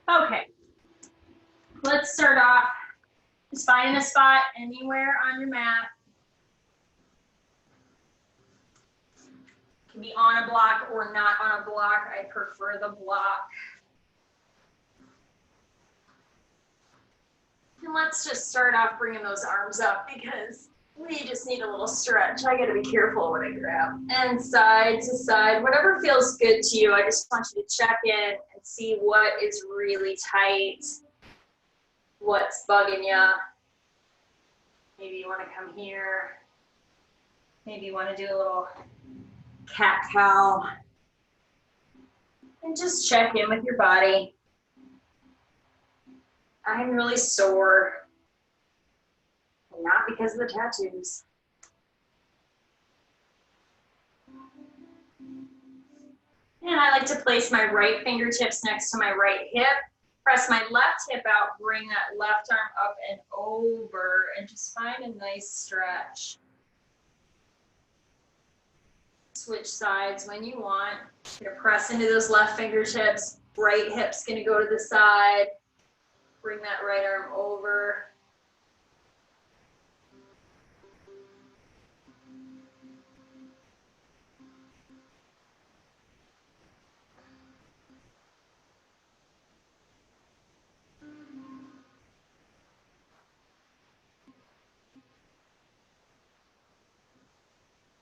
Okay, let's start off just finding a spot anywhere on your mat. It can be on a block or not on a block. I prefer the block. And let's just start off bringing those arms up because we just need a little stretch. I gotta be careful when I grab. And side to side, whatever feels good to you. I just want you to check in and see what is really tight, what's bugging you. Maybe you want to come here. Maybe you want to do a little cat-cow. And just check in with your body. I'm really sore. Not because of the tattoos. And I like to place my right fingertips next to my right hip. Press my left hip out, bring that left arm up and over, and just find a nice stretch. Switch sides when you want. You're gonna press into those left fingertips. Right hip's gonna go to the side. Bring that right arm over.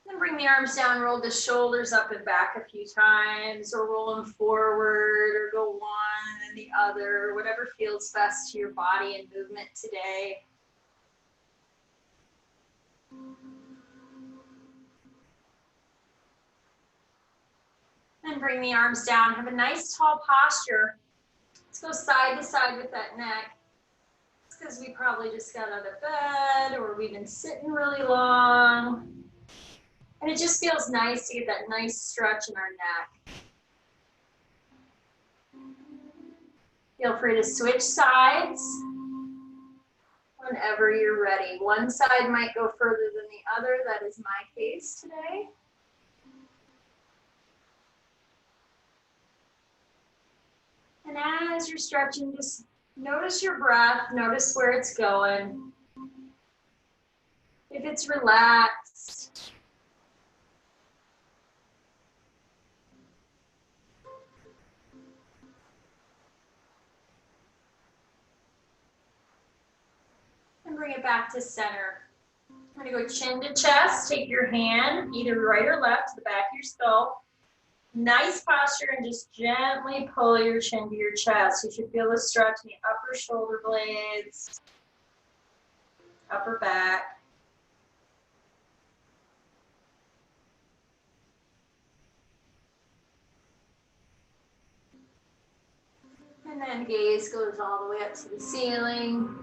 Then bring the arms down, roll the shoulders up and back a few times, or roll them forward, or go one and then the other, whatever feels best to your body and movement today. Then bring the arms down, have a nice tall posture. Let's go side to side with that neck. It's because we probably just got out of bed or we've been sitting really long. And it just feels nice to get that nice stretch in our neck. Feel free to switch sides whenever you're ready. One side might go further than the other. That is my case today. And as you're stretching, just notice your breath, notice where it's going. If it's relaxed. And bring it back to center. I'm going to go chin to chest. Take your hand, either right or left, to the back of your skull. Nice posture, and just gently pull your chin to your chest. You should feel the stretch in the upper shoulder blades, upper back. And then gaze goes all the way up to the ceiling.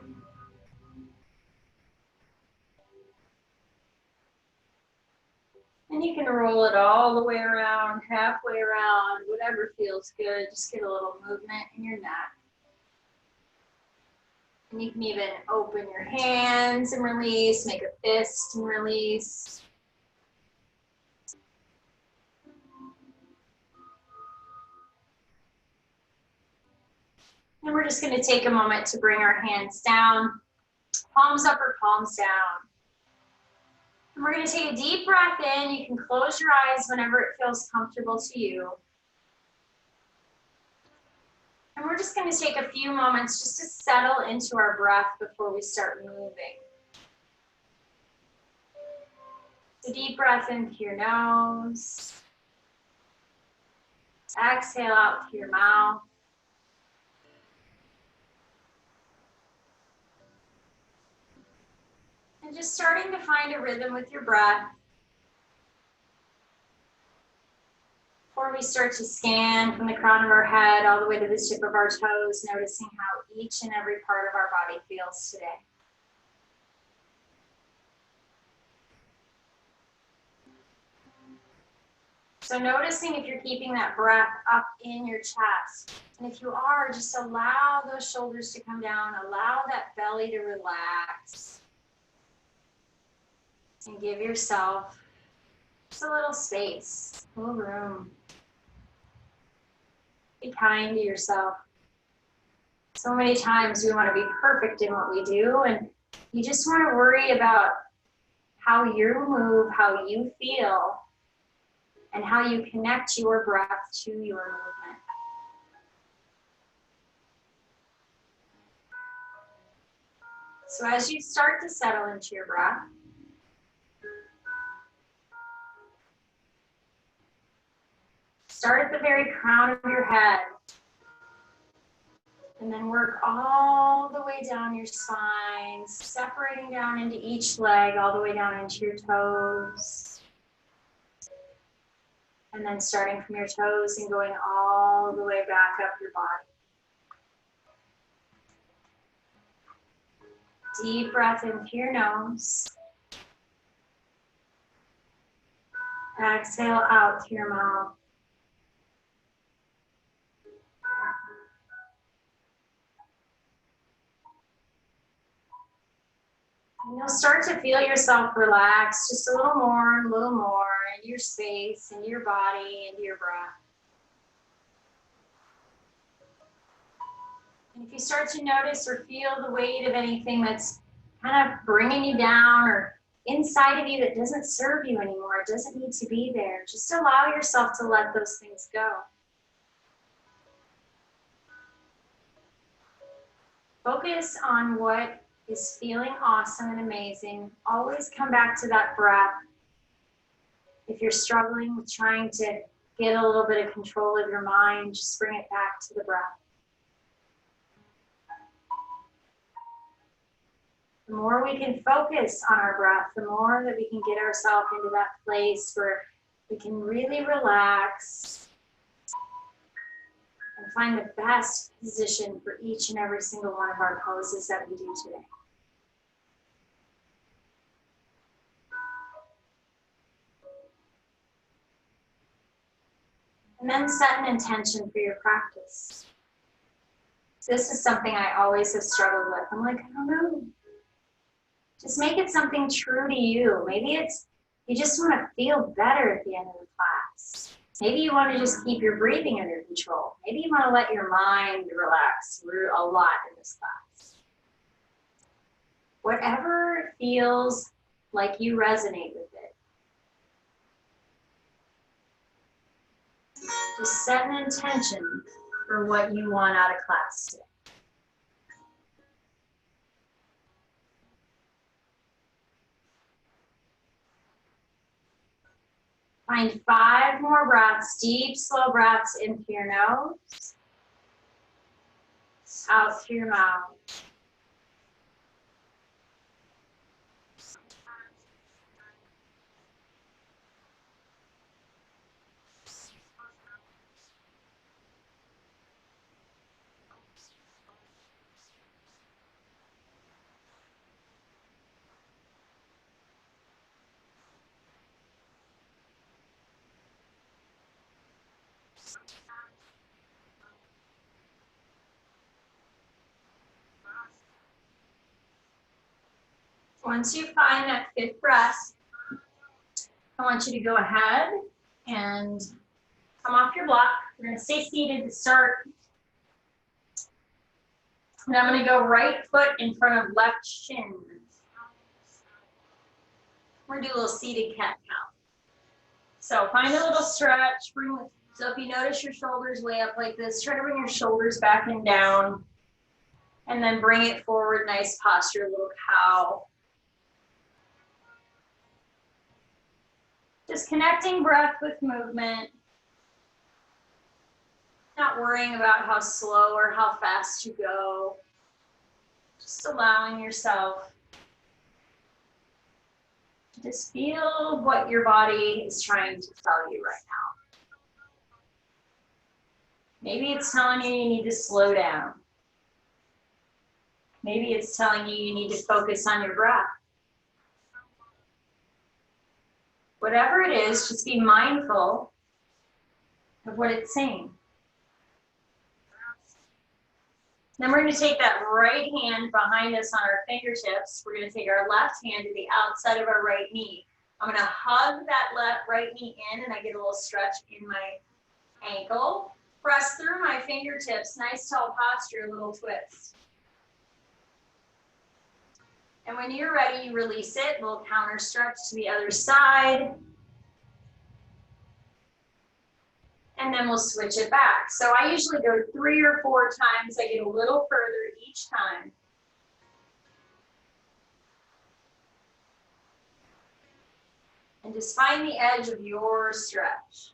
And you can roll it all the way around, halfway around, whatever feels good. Just get a little movement in your neck. And you can even open your hands and release, make a fist and release. And we're just going to take a moment to bring our hands down, palms up or palms down. And we're going to take a deep breath in. You can close your eyes whenever it feels comfortable to you. And we're just going to take a few moments just to settle into our breath before we start moving. So deep breath in through your nose. Exhale out through your mouth. And just starting to find a rhythm with your breath. Before we start to scan from the crown of our head all the way to the tip of our toes, noticing how each and every part of our body feels today. So noticing if you're keeping that breath up in your chest. And if you are, just allow those shoulders to come down, allow that belly to relax. And give yourself just a little space, a little room. Be kind to yourself. So many times we want to be perfect in what we do, and you just want to worry about how you move, how you feel, and how you connect your breath to your movement. So as you start to settle into your breath, start at the very crown of your head, and then work all the way down your spine, separating down into each leg, all the way down into your toes. And then starting from your toes and going all the way back up your body. Deep breath into your nose. Exhale out through your mouth. And you'll start to feel yourself relax just a little more into your space, into your body, into your breath. And if you start to notice or feel the weight of anything that's kind of bringing you down or inside of you that doesn't serve you anymore, it doesn't need to be there, just allow yourself to let those things go. Focus on what is feeling awesome and amazing. Always come back to that breath. If you're struggling with trying to get a little bit of control of your mind, just bring it back to the breath. The more we can focus on our breath, the more that we can get ourselves into that place where we can really relax and find the best position for each and every single one of our poses that we do today. And then set an intention for your practice. This is something I always have struggled with. I'm like, I don't know. Just make it something true to you. Maybe it's you just want to feel better at the end of the class. Maybe you want to just keep your breathing under control. Maybe you want to let your mind relax. We're a lot in this class. Whatever feels like you resonate with it. Just set an intention for what you want out of class today. Find 5 more breaths, deep, slow breaths in through your nose, out through your mouth. Once you find that 5th breath, I want you to go ahead and come off your block. We're going to stay seated to start. And I'm going to go right foot in front of left shin. We're going to do a little seated cat-cow. So find a little stretch. So if you notice your shoulders way up like this, try to bring your shoulders back and down. And then bring it forward, nice posture, little cow. Just connecting breath with movement. Not worrying about how slow or how fast you go. Just allowing yourself to just feel what your body is trying to tell you right now. Maybe it's telling you you need to slow down. Maybe it's telling you you need to focus on your breath. Whatever it is, just be mindful of what it's saying. Then we're going to take that right hand behind us on our fingertips. We're going to take our left hand to the outside of our right knee. I'm going to hug that right knee in, and I get a little stretch in my ankle. Press through my fingertips, nice tall posture, little twist. And when you're ready, you release it, little counter stretch to the other side. And then we'll switch it back. So I usually go 3 or 4 times. I get a little further each time. And just find the edge of your stretch.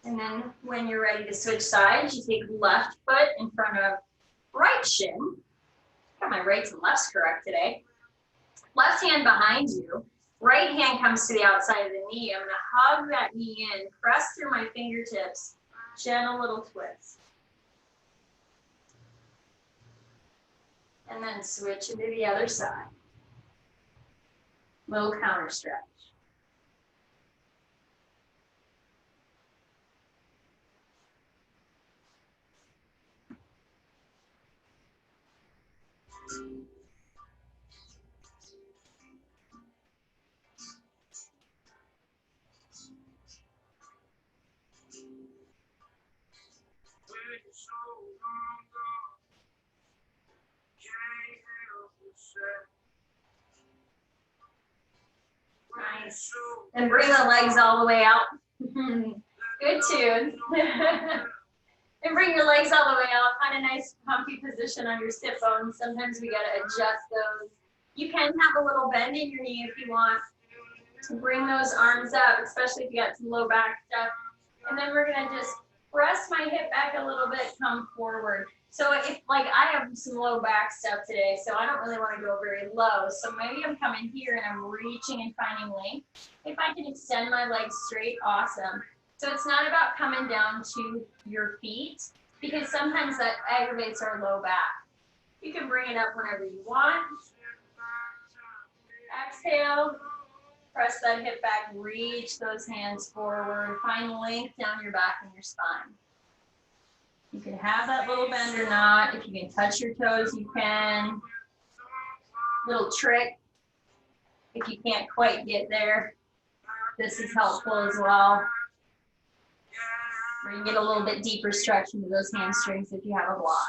And then when you're ready to switch sides, you take left foot in front of right shin. Got my rights and lefts correct today. Left hand behind you. Right hand comes to the outside of the knee. I'm going to hug that knee in, press through my fingertips, gentle little twist. And then switch into the other side. Little counter stretch. Nice. And bring the legs all the way out. Good tune. And bring your legs all the way out. Find a nice comfy position on your sit bones. Sometimes we got to adjust those. You can have a little bend in your knee if you want. Bring those arms up, especially if you got some low back stuff. And then we're going to just press my hip back a little bit, come forward. So if, like, I have some low back stuff today, so I don't really want to go very low. So maybe I'm coming here and I'm reaching and finding length. If I can extend my legs straight, awesome. So it's not about coming down to your feet, because sometimes that aggravates our low back. You can bring it up whenever you want. Exhale. Press that hip back, reach those hands forward. Find length down your back and your spine. You can have that little bend or not. If you can touch your toes, you can. Little trick. If you can't quite get there, this is helpful as well. Where you get a little bit deeper stretch into those hamstrings if you have a block.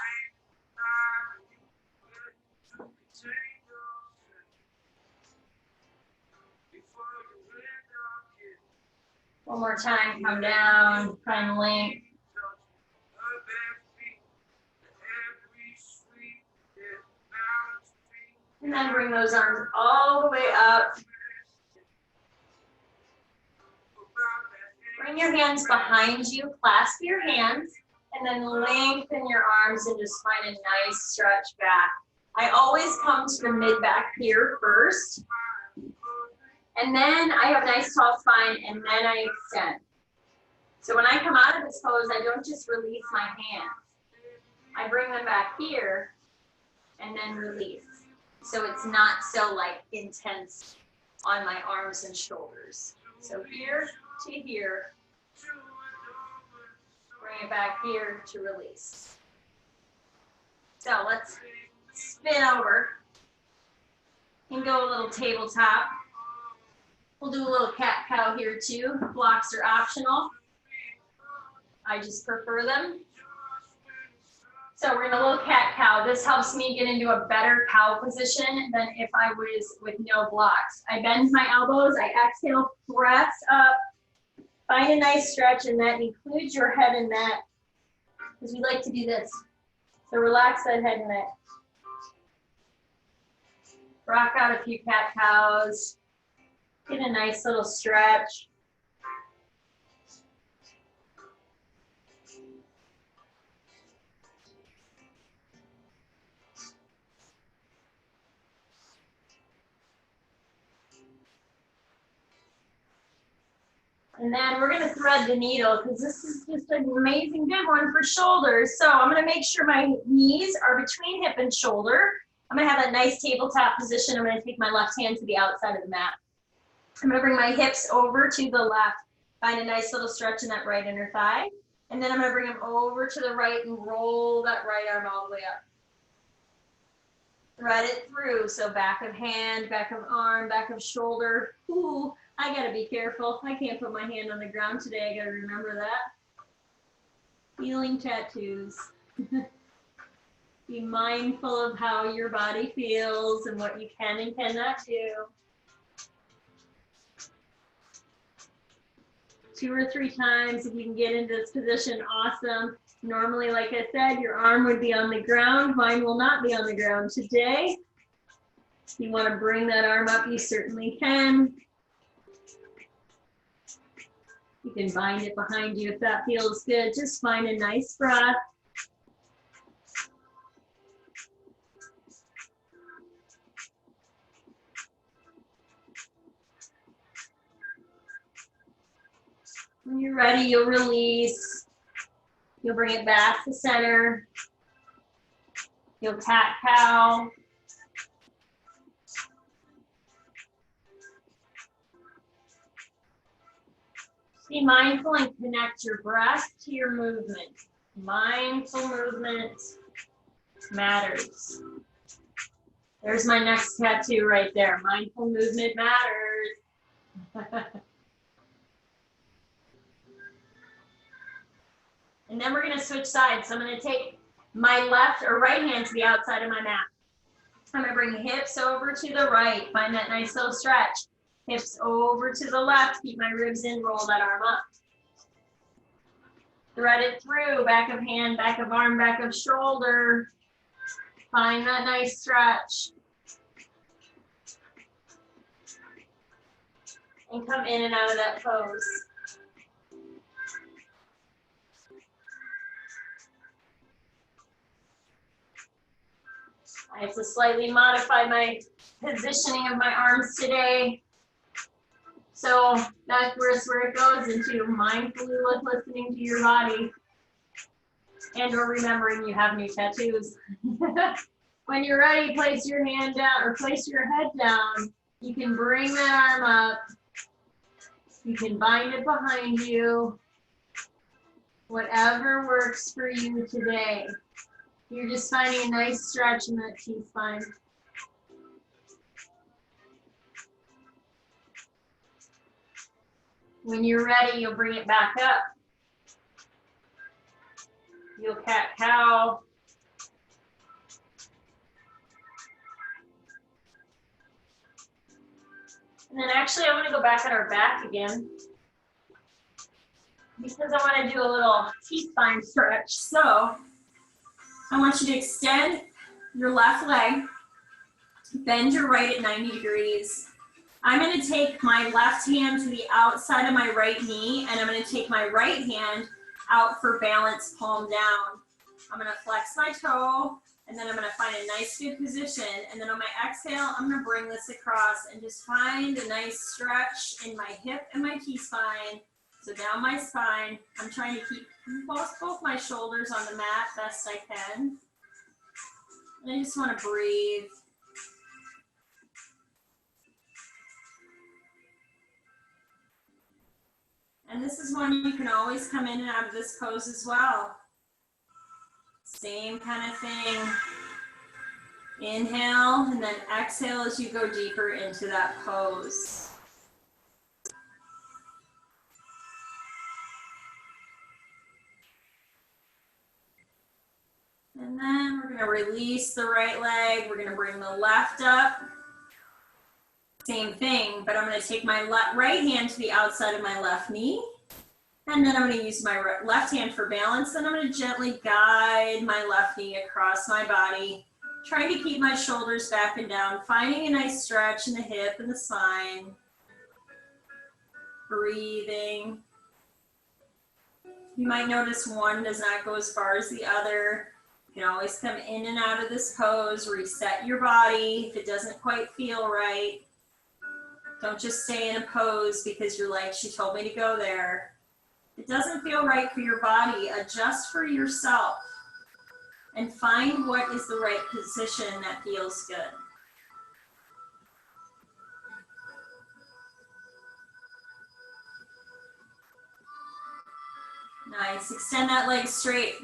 One more time, come down, find length. And then bring those arms all the way up. Bring your hands behind you, clasp your hands, and then lengthen your arms and just find a nice stretch back. I always come to the mid-back here first. And then I have a nice tall spine, and then I extend. So when I come out of this pose, I don't just release my hands. I bring them back here, and then release. So it's not so like intense on my arms and shoulders. So here to here, bring it back here to release. So let's spin over and go a little tabletop. We'll do a little cat-cow here too. Blocks are optional. I just prefer them. So we're in a little cat-cow. This helps me get into a better cow position than if I was with no blocks. I bend my elbows, I exhale, press up, find a nice stretch, and that includes your head and neck, because we like to do this. So relax that head and neck. Rock out a few cat-cows. Get a nice little stretch. And then we're going to thread the needle, because this is just an amazing good one for shoulders. So I'm going to make sure my knees are between hip and shoulder. I'm going to have a nice tabletop position. I'm going to take my left hand to the outside of the mat. I'm going to bring my hips over to the left. Find a nice little stretch in that right inner thigh. And then I'm going to bring them over to the right and roll that right arm all the way up. Thread it through. So back of hand, back of arm, back of shoulder. Ooh, I gotta be careful. I can't put my hand on the ground today. I gotta remember that. Feeling tattoos. Be mindful of how your body feels and what you can and cannot do. 2 or 3 times. If you can get into this position, awesome. Normally, like I said, your arm would be on the ground. Mine will not be on the ground today. If you want to bring that arm up, you certainly can. You can bind it behind you if that feels good. Just find a nice breath. When you're ready, you'll release. You'll bring it back to center. You'll cat-cow. Be mindful and connect your breath to your movement. Mindful movement matters. There's my next tattoo right there. Mindful movement matters. And then we're going to switch sides. So I'm going to take my left or right hand to the outside of my mat. I'm going to bring hips over to the right. Find that nice little stretch. Hips over to the left. Keep my ribs in. Roll that arm up. Thread it through. Back of hand, back of arm, back of shoulder. Find that nice stretch. And come in and out of that pose. I have to slightly modify my positioning of my arms today. So that's where it goes into mindfully listening to your body and or remembering you have new tattoos. When you're ready, place your hand down or place your head down. You can bring that arm up. You can bind it behind you. Whatever works for you today. You're just finding a nice stretch in that T-spine. When you're ready, you'll bring it back up. You'll cat-cow. And then actually I want to go back on our back again because I want to do a little T-spine stretch. So I want you to extend your left leg, bend your right at 90 degrees. I'm going to take my left hand to the outside of my right knee, and I'm going to take my right hand out for balance, palm down. I'm going to flex my toe, and then I'm going to find a nice good position. And then on my exhale, I'm going to bring this across and just find a nice stretch in my hip and my T-spine. So down my spine, I'm trying to keep both my shoulders on the mat best I can. And I just want to breathe. And this is one you can always come in and out of this pose as well. Same kind of thing. Inhale and then exhale as you go deeper into that pose. And then we're going to release the right leg. We're going to bring the left up. Same thing, but I'm going to take my right hand to the outside of my left knee. And then I'm going to use my left hand for balance. Then I'm going to gently guide my left knee across my body, trying to keep my shoulders back and down, finding a nice stretch in the hip and the spine. Breathing. You might notice one does not go as far as the other. You can always come in and out of this pose, reset your body if it doesn't quite feel right. Don't just stay in a pose because you're like, she told me to go there. If it doesn't feel right for your body, adjust for yourself and find what is the right position that feels good. Nice, extend that leg straight.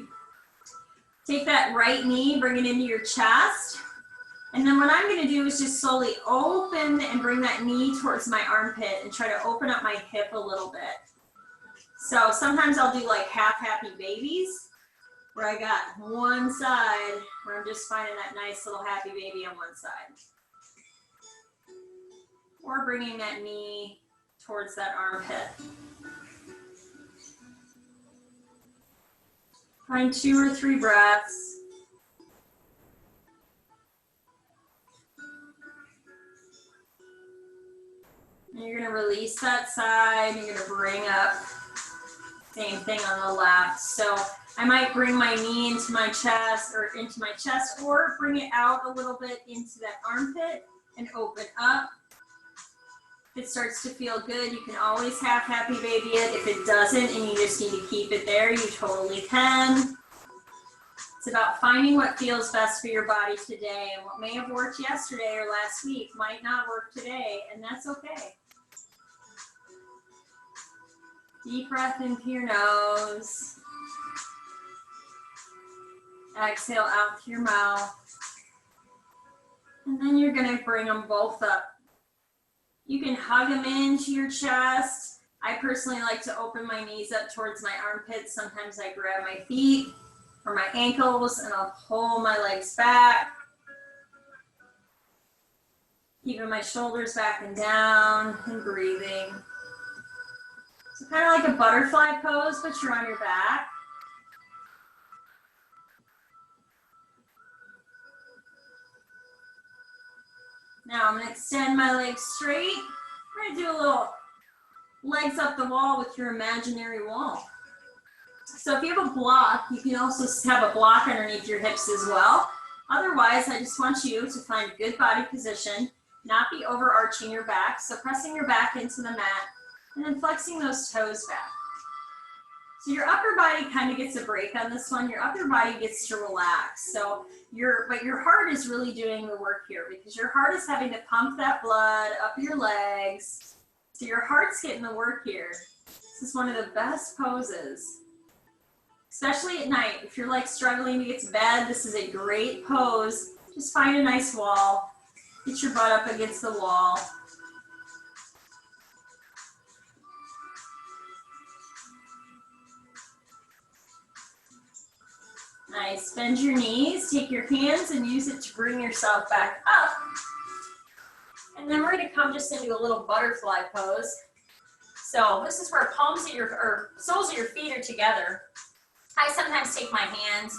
Take that right knee, bring it into your chest, And then what I'm gonna do is just slowly open and bring that knee towards my armpit and try to open up my hip a little bit. So sometimes I'll do like half happy babies, where I got one side, where I'm just finding that nice little happy baby on one side. Or bringing that knee towards that armpit. Find 2 or 3 breaths. And you're gonna release that side, you're gonna bring up, same thing on the left. So I might bring my knee into my chest or bring it out a little bit into that armpit and open up. If it starts to feel good, you can always have happy baby it. If it doesn't and you just need to keep it there, you totally can. It's about finding what feels best for your body today, and what may have worked yesterday or last week might not work today, and that's okay. Deep breath in through your nose. Exhale out through your mouth. And then you're gonna bring them both up. You can hug them into your chest. I personally like to open my knees up towards my armpits. Sometimes I grab my feet or my ankles and I'll pull my legs back. Keeping my shoulders back and down and breathing. So kind of like a butterfly pose, but you're on your back. Now I'm gonna extend my legs straight. I'm gonna do a little legs up the wall with your imaginary wall. So if you have a block, you can also have a block underneath your hips as well. Otherwise, I just want you to find a good body position, not be overarching your back. So pressing your back into the mat and then flexing those toes back. So your upper body kind of gets a break on this one. Your upper body gets to relax. But your heart is really doing the work here, because your heart is having to pump that blood up your legs. So your heart's getting the work here. This is one of the best poses, especially at night. If you're like struggling to get to bed, this is a great pose. Just find a nice wall. Get your butt up against the wall. Nice. Bend your knees, take your hands and use it to bring yourself back up. And then we're going to come just into a little butterfly pose. So this is where soles of your feet are together. I sometimes take my hands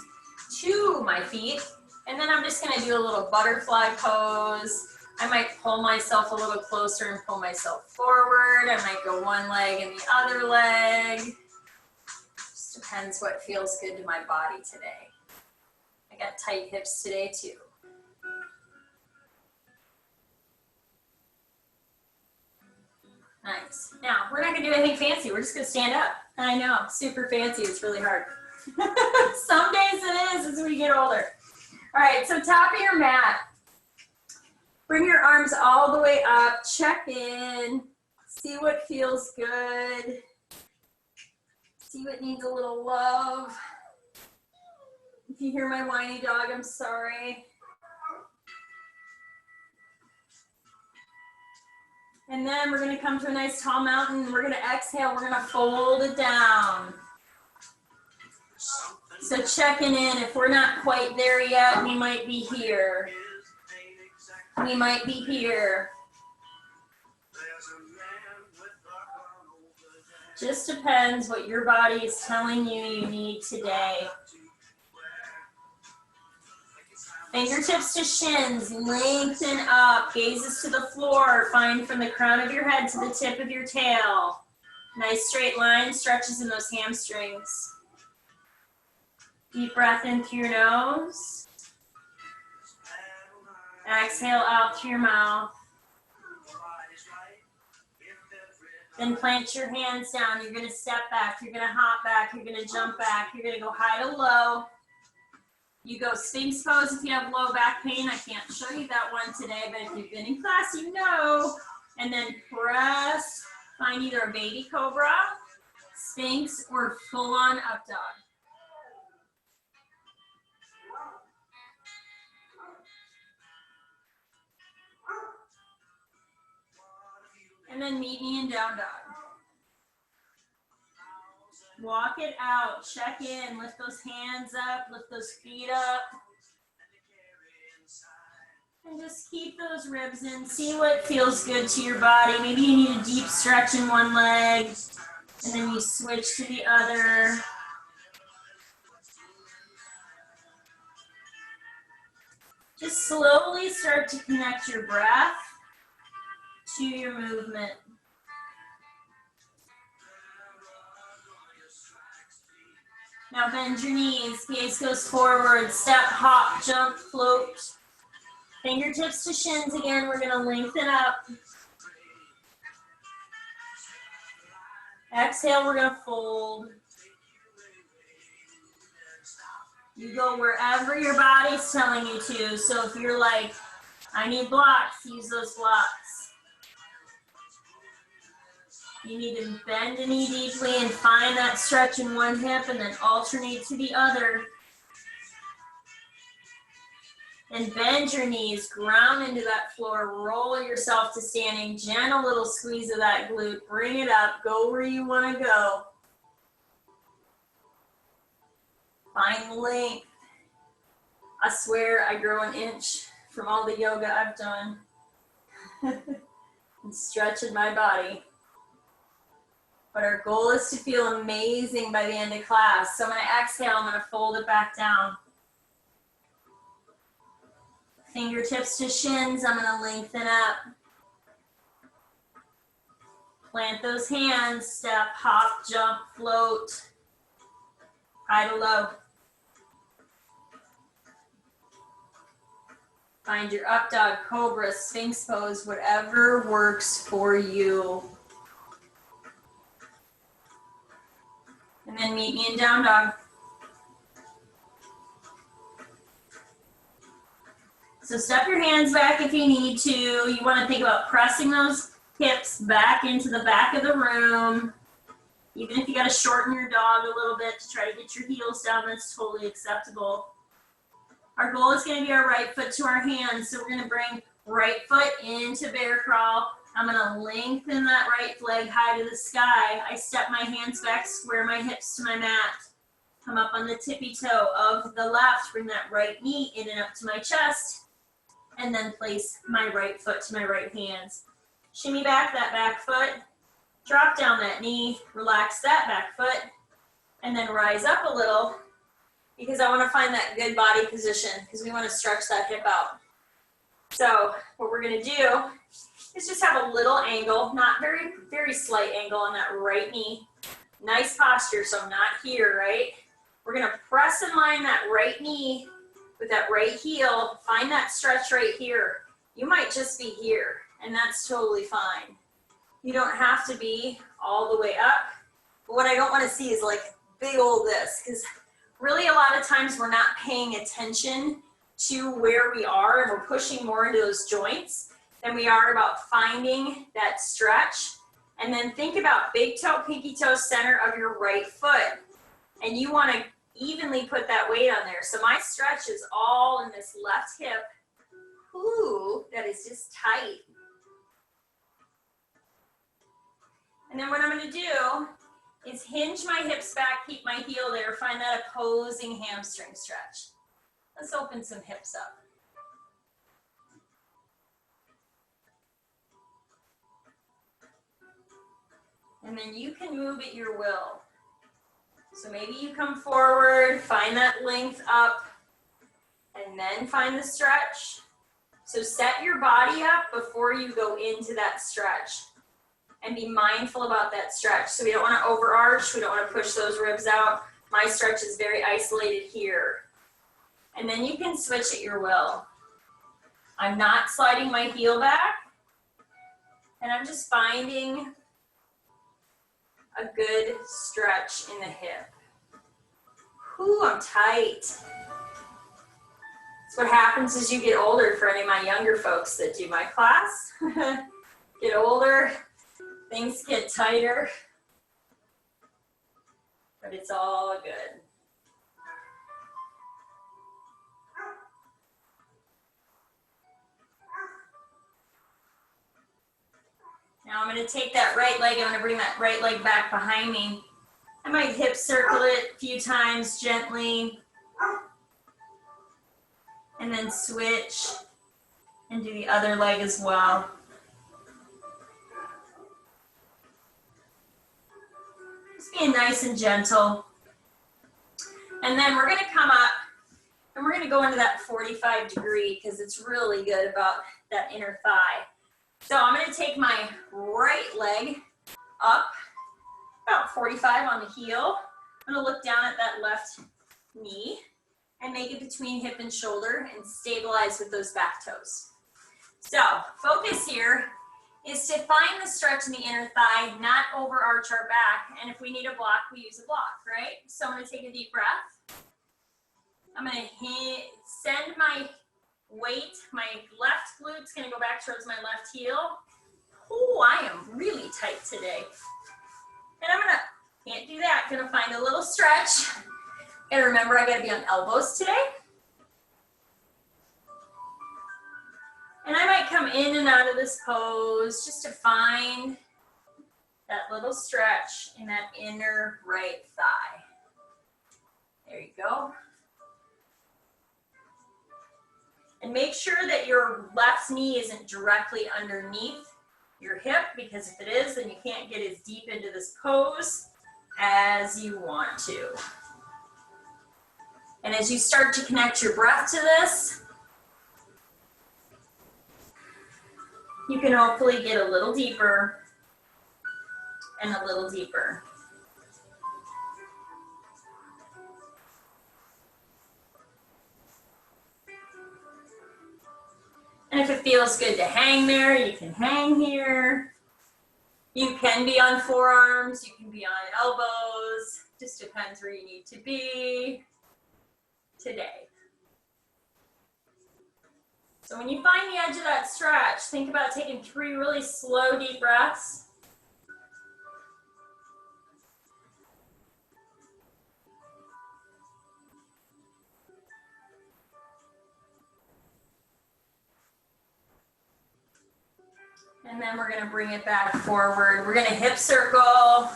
to my feet, and then I'm just going to do a little butterfly pose. I might pull myself a little closer and pull myself forward. I might go one leg and the other leg. Depends what feels good to my body today. I got tight hips today too. Nice. Now, we're not gonna do anything fancy. We're just gonna stand up. I know, super fancy, it's really hard. Some days it is as we get older. All right, so top of your mat. Bring your arms all the way up, check in, see what feels good. See what needs a little love. If you hear my whiny dog, I'm sorry. And then we're gonna come to a nice tall mountain. We're gonna exhale, we're gonna fold it down. So checking in, if we're not quite there yet, we might be here. We might be here. Just depends what your body is telling you need today. Fingertips to shins, lengthen up, gazes to the floor, find from the crown of your head to the tip of your tail. Nice straight line, stretches in those hamstrings. Deep breath in through your nose. Exhale out through your mouth. Then plant your hands down. You're gonna step back, you're gonna hop back, you're gonna jump back, you're gonna go high to low. You go Sphinx pose if you have low back pain. I can't show you that one today, but if you've been in class, you know. And then press, find either a baby cobra, Sphinx, or full on up dog. And then meet me in down dog. Walk it out, check in, lift those hands up, lift those feet up. And just keep those ribs in. See what feels good to your body. Maybe you need a deep stretch in one leg, and then you switch to the other. Just slowly start to connect your breath to your movement. Now bend your knees, gaze goes forward, step, hop, jump, float. Fingertips to shins again, we're gonna lengthen up. Exhale, we're gonna fold. You go wherever your body's telling you to. So if you're like, I need blocks, use those blocks. You need to bend the knee deeply and find that stretch in one hip and then alternate to the other. And bend your knees, ground into that floor, roll yourself to standing, gentle little squeeze of that glute, bring it up, go where you want to go. Find length. I swear I grow an inch from all the yoga I've done. And stretching my body. But our goal is to feel amazing by the end of class. So I'm going to exhale, I'm going to fold it back down. Fingertips to shins, I'm going to lengthen up. Plant those hands, step, hop, jump, float. High to low. Find your up dog, cobra, sphinx pose, whatever works for you. And then meet me in down dog. So step your hands back if you need to. You want to think about pressing those hips back into the back of the room. Even if you got to shorten your dog a little bit to try to get your heels down, that's totally acceptable. Our goal is going to be our right foot to our hands. So we're going to bring right foot into bear crawl. I'm going to lengthen that right leg high to the sky. I step my hands back, square my hips to my mat. Come up on the tippy toe of the left. Bring that right knee in and up to my chest. And then place my right foot to my right hands. Shimmy back that back foot. Drop down that knee. Relax that back foot. And then rise up a little because I want to find that good body position because we want to stretch that hip out. So what we're going to do is just have a little angle, not very, very slight angle on that right knee. Nice posture, so I'm not here, right? We're going to press in line that right knee with that right heel. Find that stretch right here. You might just be here, and that's totally fine. You don't have to be all the way up. But what I don't want to see is like big old this, because really a lot of times we're not paying attention to where we are, and we're pushing more into those joints than we are about finding that stretch. And then think about big toe, pinky toe, center of your right foot. And you want to evenly put that weight on there. So my stretch is all in this left hip. Ooh, that is just tight. And then what I'm going to do is hinge my hips back, keep my heel there, find that opposing hamstring stretch. Let's open some hips up. And then you can move at your will. So maybe you come forward, find that length up, and then find the stretch. So set your body up before you go into that stretch. And be mindful about that stretch. So we don't want to overarch, we don't want to push those ribs out. My stretch is very isolated here. And then you can switch at your will. I'm not sliding my heel back, and I'm just finding a good stretch in the hip. Ooh, I'm tight. That's what happens as you get older for any of my younger folks that do my class. Get older, things get tighter, but it's all good. Now I'm going to take that right leg, I'm going to bring that right leg back behind me. I might hip circle it a few times gently. And then switch and do the other leg as well. Just being nice and gentle. And then we're going to come up and we're going to go into that 45-degree because it's really good about that inner thigh. So I'm going to take my right leg up about 45 on the heel. I'm going to look down at that left knee and make it between hip and shoulder and stabilize with those back toes. So focus here is to find the stretch in the inner thigh, not overarch our back. And if we need a block, we use a block, right? So I'm going to take a deep breath. I'm going to send my weight, my left glute's going to go back towards my left heel. Oh, I am really tight today. And I'm going to, can't do that, going to find a little stretch. And remember, I got to be on elbows today. And I might come in and out of this pose just to find that little stretch in that inner right thigh. There you go. And make sure that your left knee isn't directly underneath your hip, because if it is, then you can't get as deep into this pose as you want to. And as you start to connect your breath to this, you can hopefully get a little deeper and a little deeper. And if it feels good to hang there, you can hang here. You can be on forearms, you can be on elbows, just depends where you need to be today. So when you find the edge of that stretch, think about taking 3 really slow, deep breaths. And then we're going to bring it back forward. We're going to hip circle.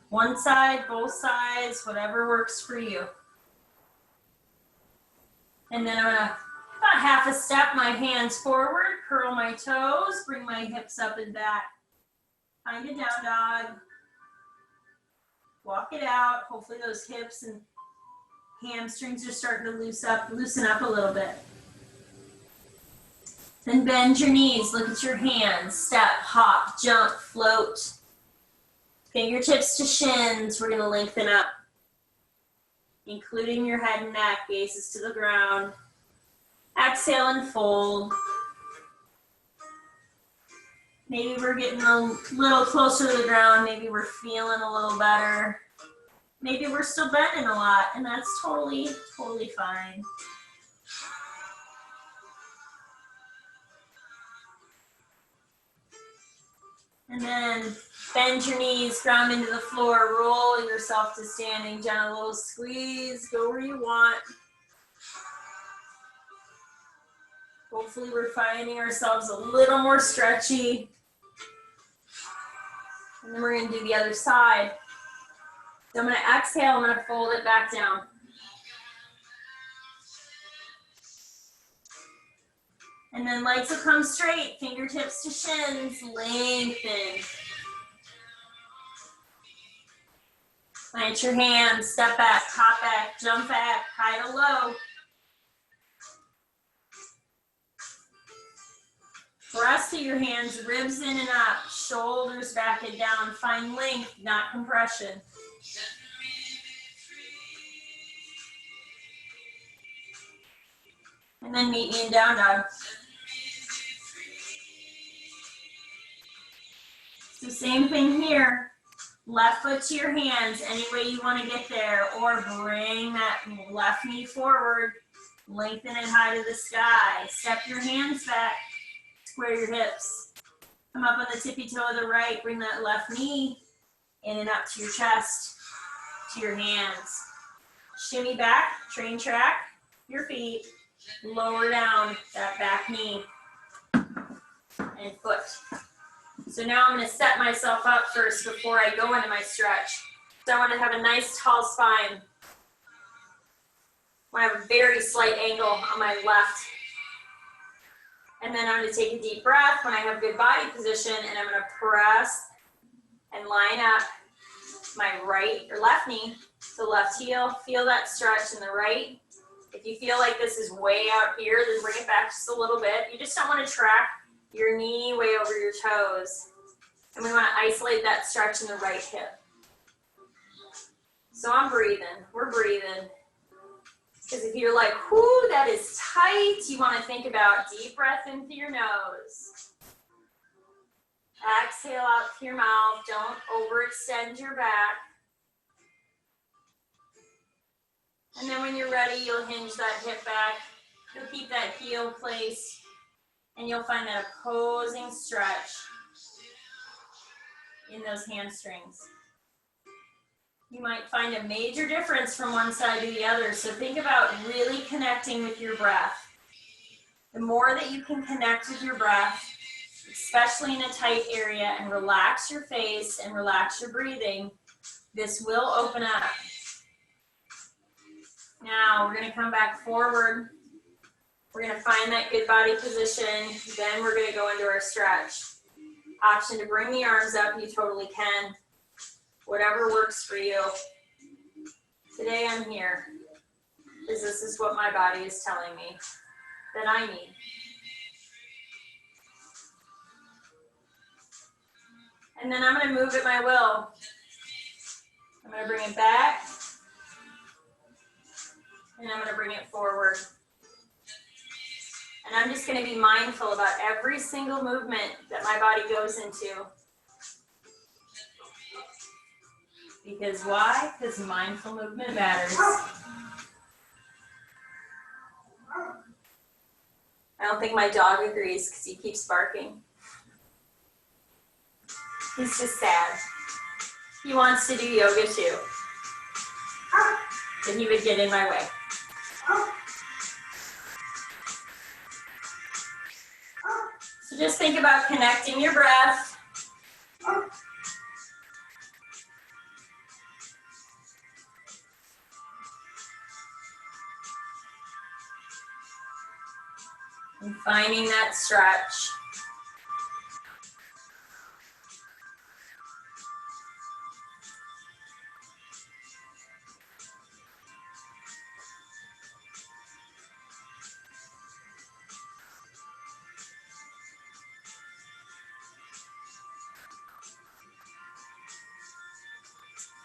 One side, both sides, whatever works for you. And then I'm going to, about half a step, my hands forward, curl my toes, bring my hips up and back. Find a down dog. Walk it out. Hopefully those hips and hamstrings are starting to loosen up a little bit. Then bend your knees, look at your hands, step, hop, jump, float. Fingertips to shins, we're gonna lengthen up, including your head and neck, gaze to the ground. Exhale and fold. Maybe we're getting a little closer to the ground, maybe we're feeling a little better. Maybe we're still bending a lot, and that's totally fine. And then bend your knees, ground into the floor, roll yourself to standing, gentle little squeeze, go where you want. Hopefully we're finding ourselves a little more stretchy. And then we're gonna do the other side. So I'm gonna exhale, I'm gonna fold it back down. And then legs will come straight, fingertips to shins, lengthen. Plant your hands, step back, hop back, jump back, high to low. Rest of your hands, ribs in and up, shoulders back and down. Find length, not compression. And then meet me in down dog. So same thing here. Left foot to your hands, any way you want to get there, or bring that left knee forward, lengthen it high to the sky. Step your hands back, square your hips. Come up on the tippy toe of the right, bring that left knee in and up to your chest, to your hands. Shimmy back, train track your feet, lower down that back knee. and foot. So now I'm going to set myself up first before I go into my stretch. So I want to have a nice tall spine. I have a very slight angle on my left. And then I'm going to take a deep breath when I have good body position, and I'm going to press and line up my right or left knee to left heel. Feel that stretch in the right. If you feel like this is way out here, then bring it back just a little bit. You just don't want to track your knee way over your toes. And we want to isolate that stretch in the right hip. So I'm breathing. We're breathing. Because if you're like, whoo, that is tight, you want to think about deep breath in through your nose. Exhale out through your mouth. Don't overextend your back. And then when you're ready, you'll hinge that hip back. You'll keep that heel placed. And you'll find that opposing stretch in those hamstrings. You might find a major difference from one side to the other. So think about really connecting with your breath. The more that you can connect with your breath, especially in a tight area, and relax your face and relax your breathing, this will open up. Now we're going to come back forward. We're going to find that good body position. Then we're going to go into our stretch. Option to bring the arms up, you totally can. Whatever works for you. Today I'm here because this is what my body is telling me that I need. And then I'm going to move at my will. I'm going to bring it back. And I'm going to bring it forward. And I'm just going to be mindful about every single movement that my body goes into. Because why? Because mindful movement matters. I don't think my dog agrees because he keeps barking. He's just sad. He wants to do yoga too. But he would get in my way. So just think about connecting your breath. And finding that stretch.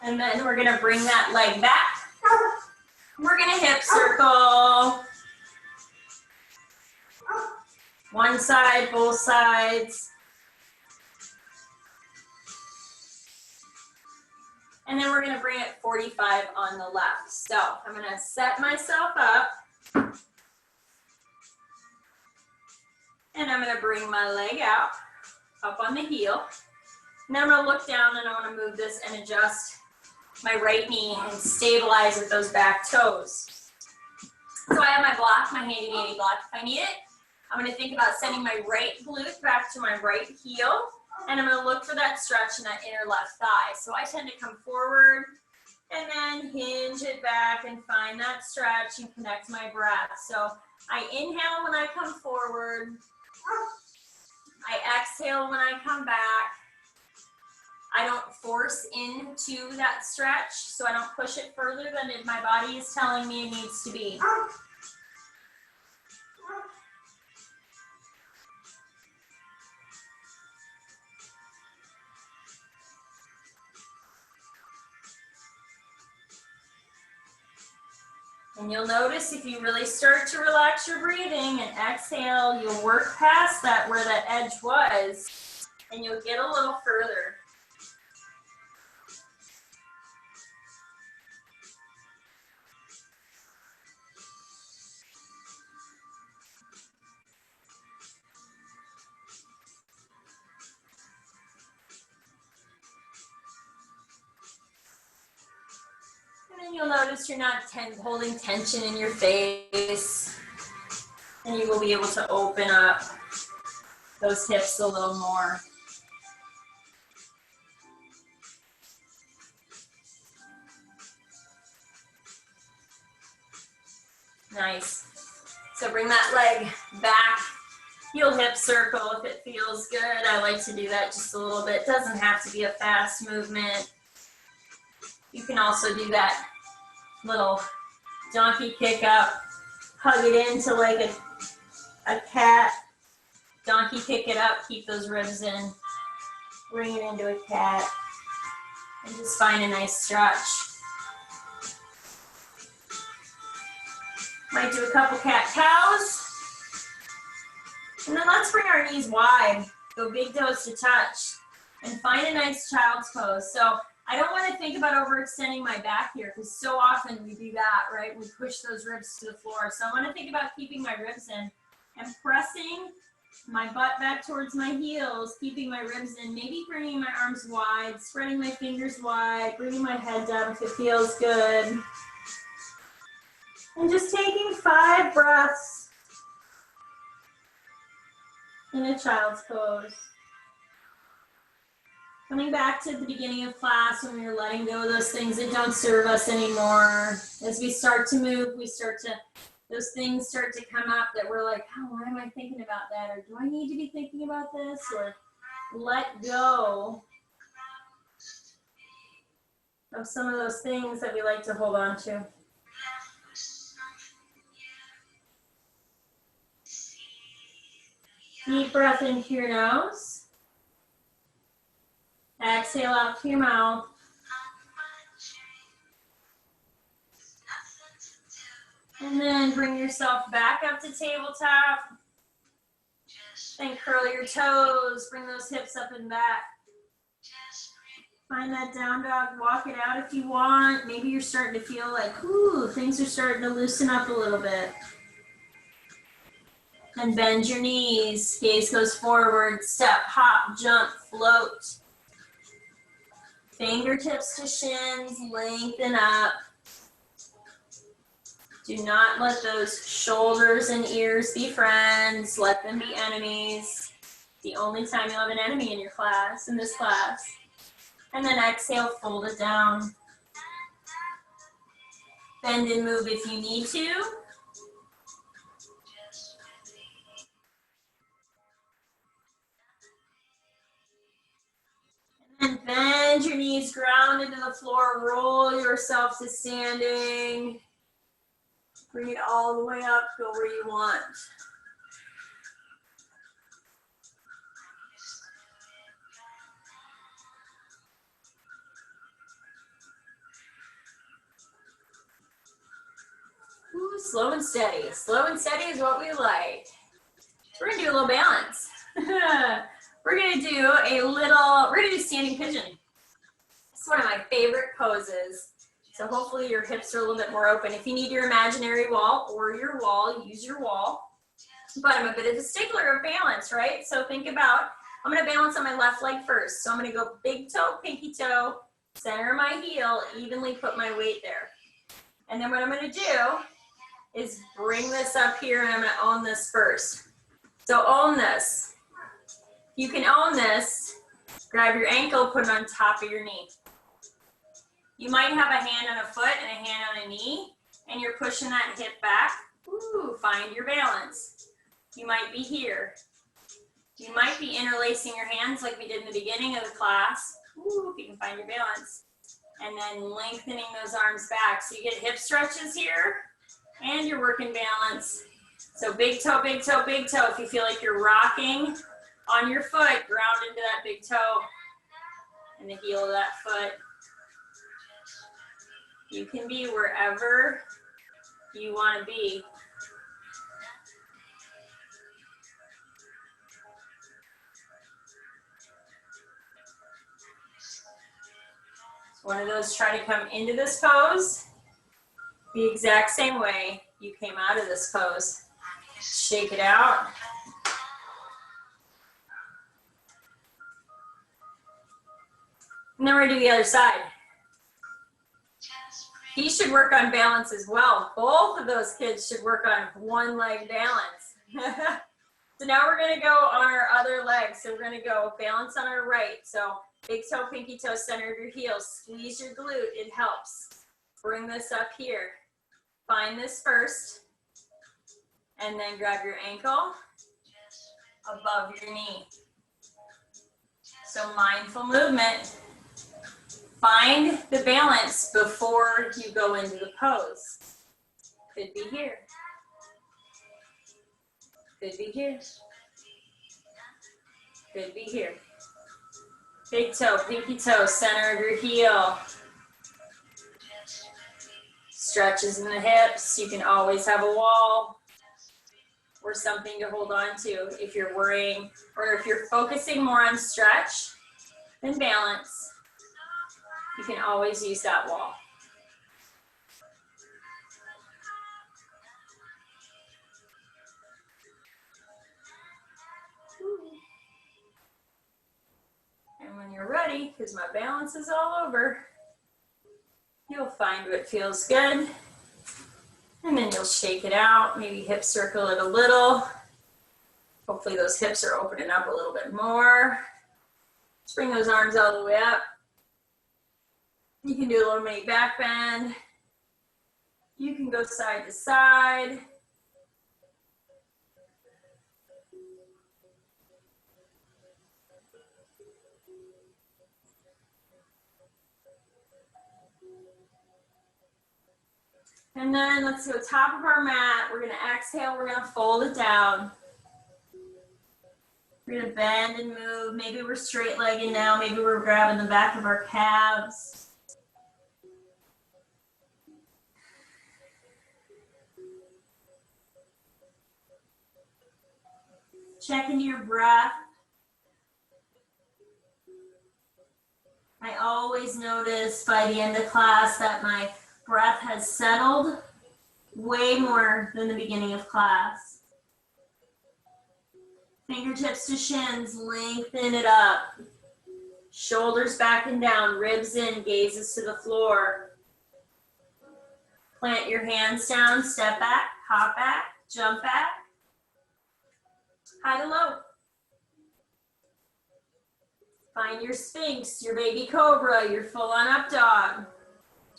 And then we're gonna bring that leg back. We're gonna hip circle. One side, both sides. And then we're gonna bring it 45 on the left. So I'm gonna set myself up. And I'm gonna bring my leg out, up on the heel. And then I'm gonna look down and I wanna move this and adjust my right knee and stabilize with those back toes. So I have my block, my handy dandy block if I need it. I'm going to think about sending my right glute back to my right heel, and I'm going to look for that stretch in that inner left thigh. So I tend to come forward and then hinge it back and find that stretch and connect my breath. So I inhale when I come forward. I exhale when I come back. I don't force into that stretch, so I don't push it further than my body is telling me it needs to be. And you'll notice if you really start to relax your breathing and exhale, you'll work past that where that edge was, and you'll get a little further. And you'll notice you're not holding tension in your face, and you will be able to open up those hips a little more. Nice. So bring that leg back. Heel hip circle if it feels good. I like to do that just a little bit. Doesn't have to be a fast movement. You can also do that little donkey kick up, hug it into like a cat. Donkey kick it up, keep those ribs in. Bring it into a cat. And just find a nice stretch. Might do a couple cat-cows. And then let's bring our knees wide. Go big toes to touch. And find a nice child's pose. So I don't want to think about overextending my back here because so often we do that, right? We push those ribs to the floor. So I want to think about keeping my ribs in and pressing my butt back towards my heels, keeping my ribs in, maybe bringing my arms wide, spreading my fingers wide, bringing my head down if it feels good. And just taking 5 breaths in a child's pose. Coming back to the beginning of class when we were letting go of those things that don't serve us anymore. As we start to move, those things start to come up that we're like, oh, why am I thinking about that? Or do I need to be thinking about this? Or let go of some of those things that we like to hold on to. Deep breath into your nose. Exhale out through your mouth. And then bring yourself back up to tabletop. Then curl your toes. Bring those hips up and back. Find that down dog. Walk it out if you want. Maybe you're starting to feel like, ooh, things are starting to loosen up a little bit. And bend your knees. Gaze goes forward. Step, hop, jump, float. Fingertips to shins. Lengthen up. Do not let those shoulders and ears be friends. Let them be enemies. The only time you'll have an enemy in your class, in this class. And then exhale, fold it down. Bend and move if you need to. And bend your knees, ground into the floor, roll yourself to standing. Bring it all the way up, go where you want. Ooh, slow and steady. Slow and steady is what we like. We're gonna do a little balance. We're gonna do standing pigeon. It's one of my favorite poses. So hopefully your hips are a little bit more open. If you need your imaginary wall or your wall, use your wall. But I'm a bit of a stickler of balance, right? So think about, I'm gonna balance on my left leg first. So I'm gonna go big toe, pinky toe, center my heel, evenly put my weight there. And then what I'm gonna do is bring this up here and I'm gonna own this first. So own this. You can own this, grab your ankle, put it on top of your knee. You might have a hand on a foot and a hand on a knee, and you're pushing that hip back. Ooh, find your balance. You might be here. You might be interlacing your hands like we did in the beginning of the class. Ooh, if you can find your balance. And then lengthening those arms back. So you get hip stretches here, and you're working balance. So big toe, big toe, big toe. If you feel like you're rocking on your foot, ground into that big toe and the heel of that foot. You can be wherever you want to be. So one of those, try to come into this pose the exact same way you came out of this pose. Shake it out. And then we're gonna do the other side. He should work on balance as well. Both of those kids should work on one leg balance. So now we're gonna go on our other leg. So we're gonna go balance on our right. So big toe, pinky toe, center of your heels. Squeeze your glute, it helps. Bring this up here. Find this first. And then grab your ankle above your knee. So mindful movement. Find the balance before you go into the pose. Could be here. Could be here. Could be here. Big toe, pinky toe, center of your heel. Stretches in the hips. You can always have a wall or something to hold on to if you're worrying, or if you're focusing more on stretch than balance, you can always use that wall. And when you're ready, because my balance is all over, you'll find what feels good. And then you'll shake it out, maybe hip circle it a little. Hopefully those hips are opening up a little bit more. Just bring those arms all the way up. You can do a little mini back bend. You can go side to side. And then let's go top of our mat. We're gonna exhale, we're gonna fold it down. We're gonna bend and move. Maybe we're straight legged now. Maybe we're grabbing the back of our calves. Check into your breath. I always notice by the end of class that my breath has settled way more than the beginning of class. Fingertips to shins, lengthen it up. Shoulders back and down, ribs in, gazes to the floor. Plant your hands down, step back, hop back, jump back. High to low. Find your Sphinx, your baby cobra, your full on up dog.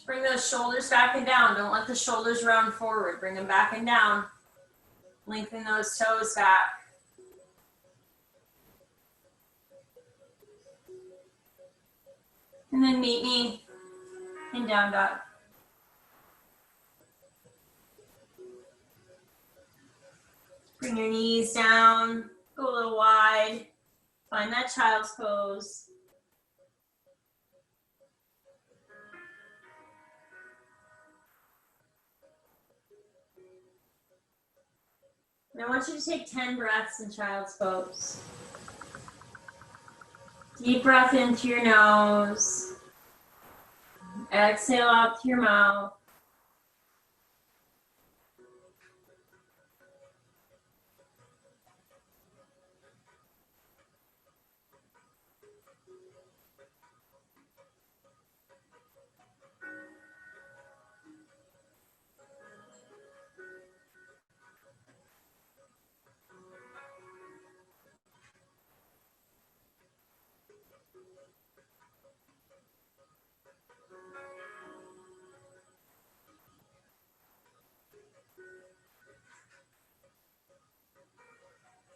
Just bring those shoulders back and down. Don't let the shoulders round forward. Bring them back and down. Lengthen those toes back. And then meet me in down dog. Bring your knees down, go a little wide. Find that child's pose. And I want you to take 10 breaths in child's pose. Deep breath into your nose. Exhale out to your mouth.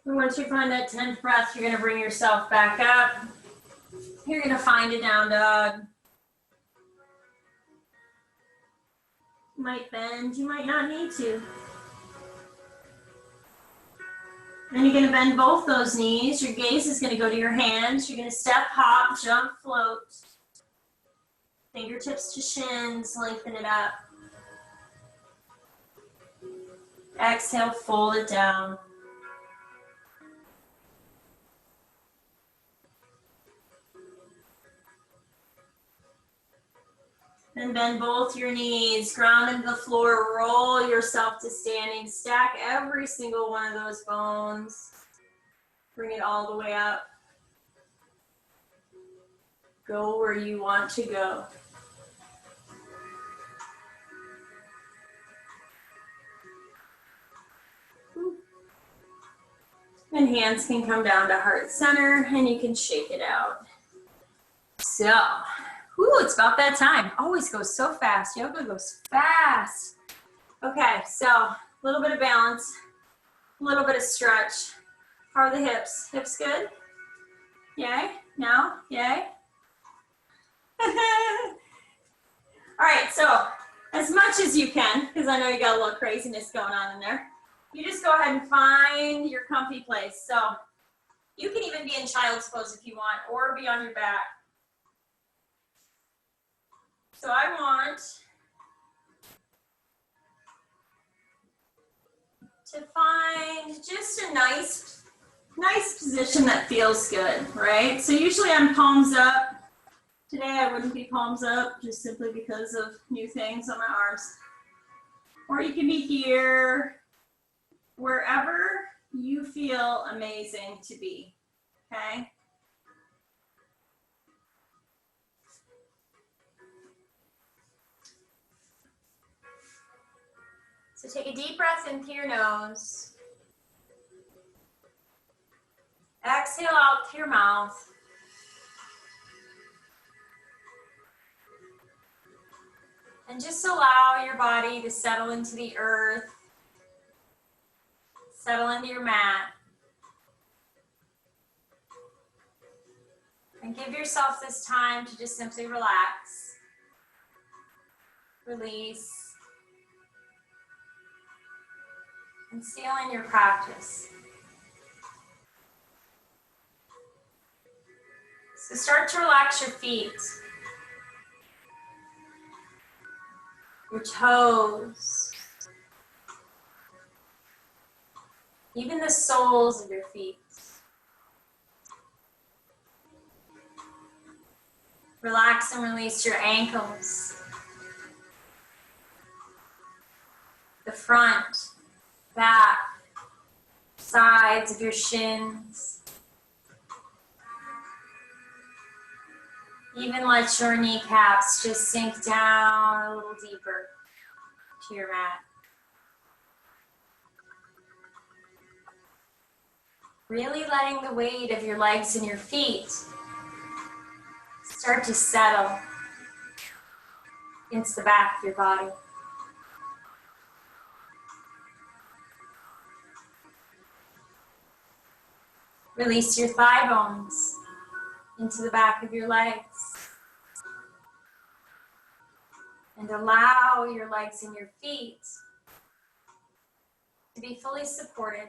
And once you find that 10th breath, you're going to bring yourself back up. You're going to find a down dog. You might bend, you might not need to. Then you're going to bend both those knees. Your gaze is going to go to your hands. You're going to step, hop, jump, float. Fingertips to shins, lengthen it up. Exhale, fold it down. Then bend both your knees, ground into the floor, roll yourself to standing, stack every single one of those bones. Bring it all the way up. Go where you want to go. And hands can come down to heart center and you can shake it out. So, it's about that time. Always goes so fast. Yoga goes fast. Okay, so a little bit of balance, a little bit of stretch. How are the hips? Hips good? Yay? No? Yay? All right, so as much as you can, because I know you got a little craziness going on in there, you just go ahead and find your comfy place. So you can even be in child's pose if you want, or be on your back. So I want to find just a nice position that feels good, right? So usually I'm palms up. Today I wouldn't be palms up just simply because of new things on my arms. Or you can be here, wherever you feel amazing to be, okay? So take a deep breath in through your nose. Exhale out through your mouth. And just allow your body to settle into the earth, settle into your mat. And give yourself this time to just simply relax, release, and seal in your practice. So start to relax your feet, your toes, even the soles of your feet. Relax and release your ankles, the front, back, sides of your shins. Even let your kneecaps just sink down a little deeper to your mat. Really letting the weight of your legs and your feet start to settle against the back of your body. Release your thigh bones into the back of your legs. And allow your legs and your feet to be fully supported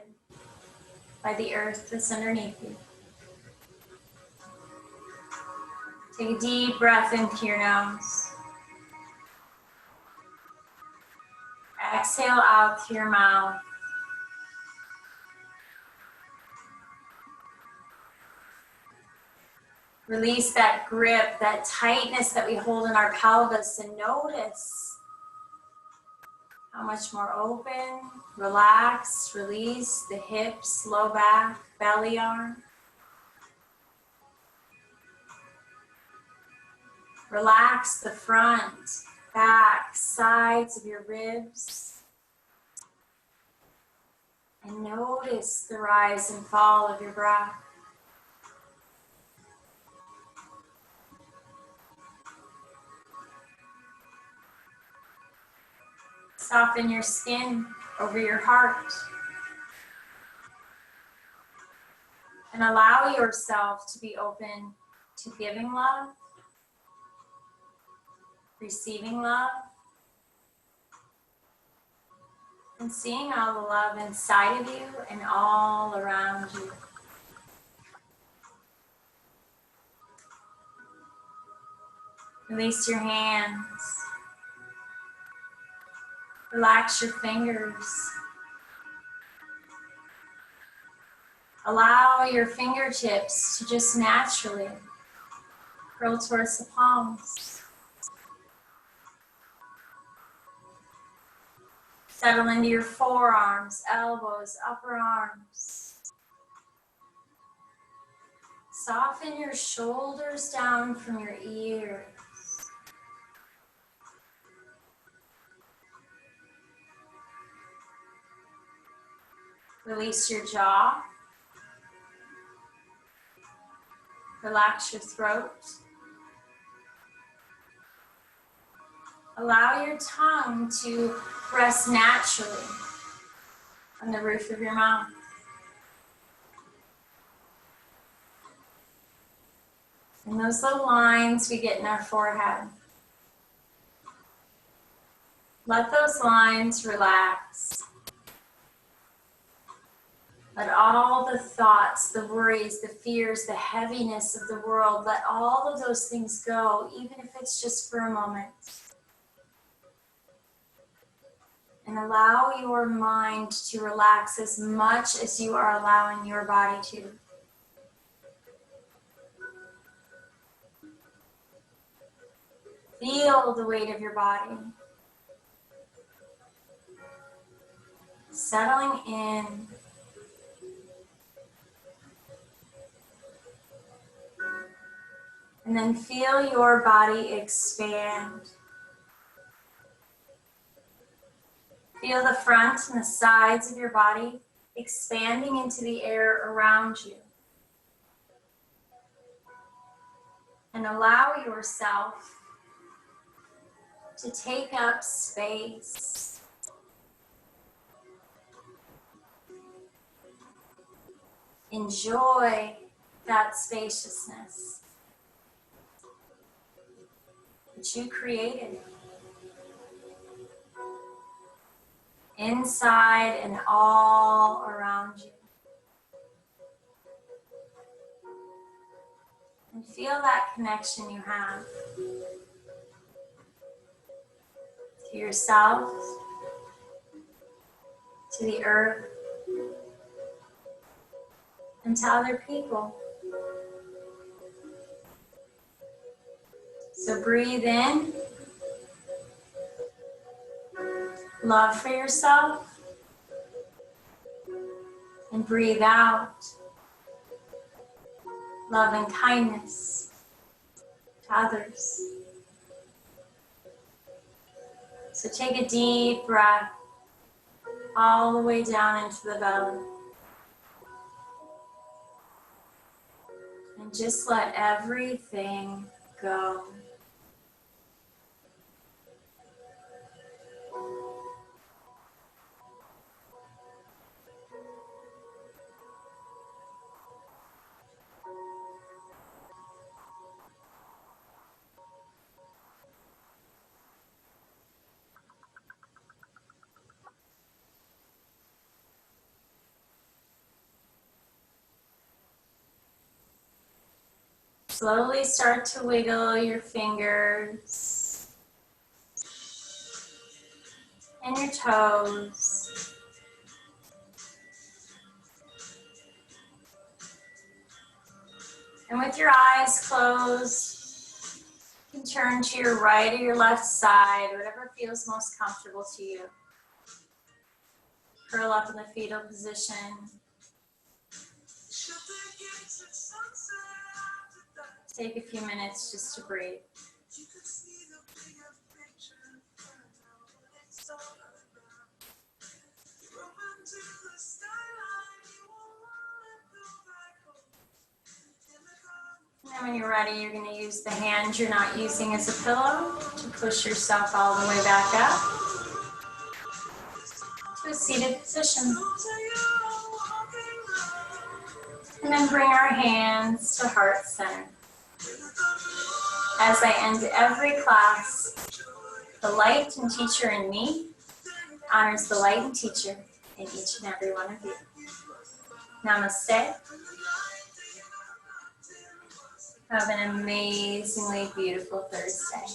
by the earth that's underneath you. Take a deep breath in through your nose. Exhale out through your mouth. Release that grip, that tightness that we hold in our pelvis, and notice how much more open, relaxed, release the hips, low back, belly arm. Relax the front, back, sides of your ribs. And notice the rise and fall of your breath. Soften your skin over your heart. And allow yourself to be open to giving love, receiving love, and seeing all the love inside of you and all around you. Release your hands. Relax your fingers. Allow your fingertips to just naturally curl towards the palms. Settle into your forearms, elbows, upper arms. Soften your shoulders down from your ears. Release your jaw. Relax your throat. Allow your tongue to rest naturally on the roof of your mouth. And those little lines we get in our forehead. Let those lines relax. Let all the thoughts, the worries, the fears, the heaviness of the world, let all of those things go, even if it's just for a moment. And allow your mind to relax as much as you are allowing your body to. Feel the weight of your body. Settling in. And then feel your body expand. Feel the front and the sides of your body expanding into the air around you. And allow yourself to take up space. Enjoy that spaciousness that you created. Inside and all around you. And feel that connection you have to yourself, to the earth, and to other people. So breathe in. Love for yourself, and breathe out love and kindness to others. So take a deep breath all the way down into the belly, and just let everything go. Slowly start to wiggle your fingers and your toes. And with your eyes closed, you can turn to your right or your left side, whatever feels most comfortable to you. Curl up in the fetal position. Take a few minutes just to breathe. And then when you're ready, you're going to use the hand you're not using as a pillow to push yourself all the way back up to a seated position. And then bring our hands to heart center. As I end every class, the light and teacher in me honors the light and teacher in each and every one of you. Namaste. Have an amazingly beautiful Thursday.